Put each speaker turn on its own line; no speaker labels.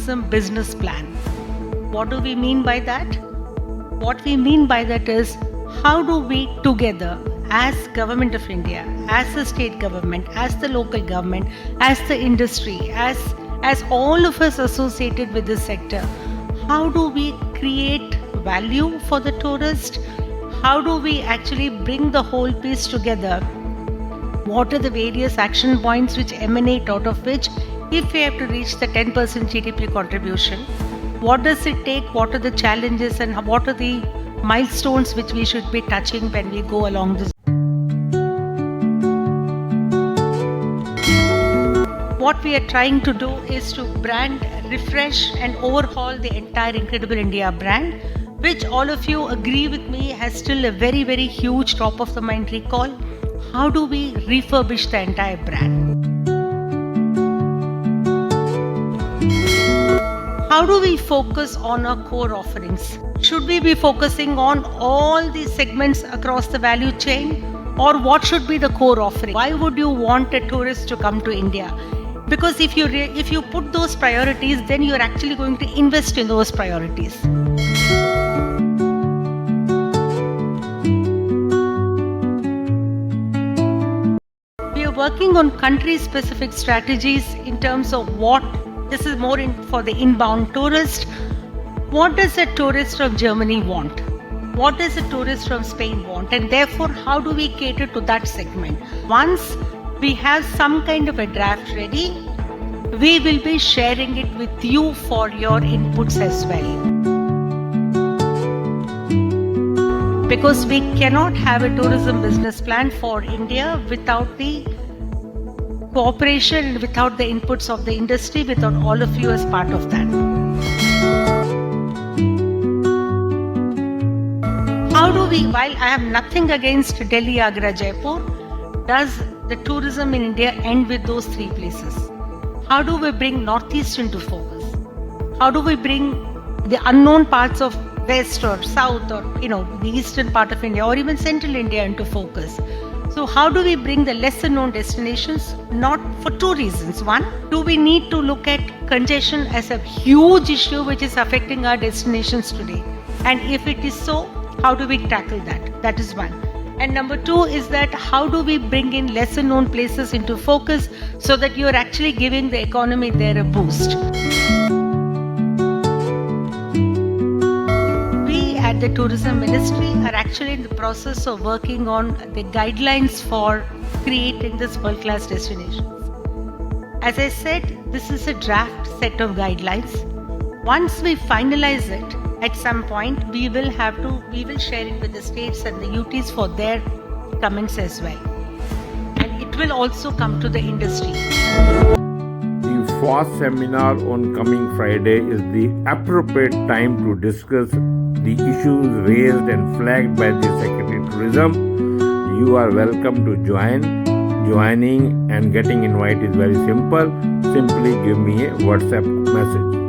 tourism business plan. What do we mean by that? What we mean by that is, how do we together as Government of India, as the state government, as the local government, as the industry, as all of us associated with this sector, how do we create value for the tourist? How do we actually bring the whole piece together? What are the various action points which emanate out of which, if we have to reach the 10% GDP contribution, what does it take? What are the challenges and what are the milestones which we should be touching when we go along this? What we are trying to do is to brand, refresh and overhaul the entire Incredible India brand, which all of you agree with me has still a very, very huge top of the mind recall. How do we refurbish the entire brand? How do we focus on our core offerings? Should we be focusing on all these segments across the value chain, or what should be the core offering? Why would you want a tourist to come to India? Because if you put those priorities, then you're actually going to invest in those priorities. We are working on country-specific strategies in terms of what this is more for the inbound tourist. What does a tourist from Germany want? What does a tourist from Spain want? And therefore, how do we cater to that segment? Once we have some kind of a draft ready, we will be sharing it with you for your inputs as well. Because we cannot have a tourism business plan for India without the cooperation and without the inputs of the industry, without all of you as part of that. How do we, while I have nothing against Delhi, Agra, Jaipur, does the tourism in India end with those three places? How do we bring Northeast into focus? How do we bring the unknown parts of West or South or the eastern part of India or even Central India into focus? So how do we bring the lesser known destinations? Not for two reasons. One, do we need to look at congestion as a huge issue which is affecting our destinations today? And if it is so, how do we tackle that? That is one. And number two is that how do we bring in lesser known places into focus so that you are actually giving the economy there a boost? We at the Tourism Ministry are actually in the process of working on the guidelines for creating this world-class destinations. As I said, this is a draft set of guidelines. Once we finalize it, at some point we will share it with the states and the UTs for their comments as well. And it will also come to the industry.
The FOSS seminar on coming Friday is the appropriate time to discuss the issues raised and flagged by the Secretary of Tourism. You are welcome to join. Joining and getting invited is very simple. Simply give me a WhatsApp message.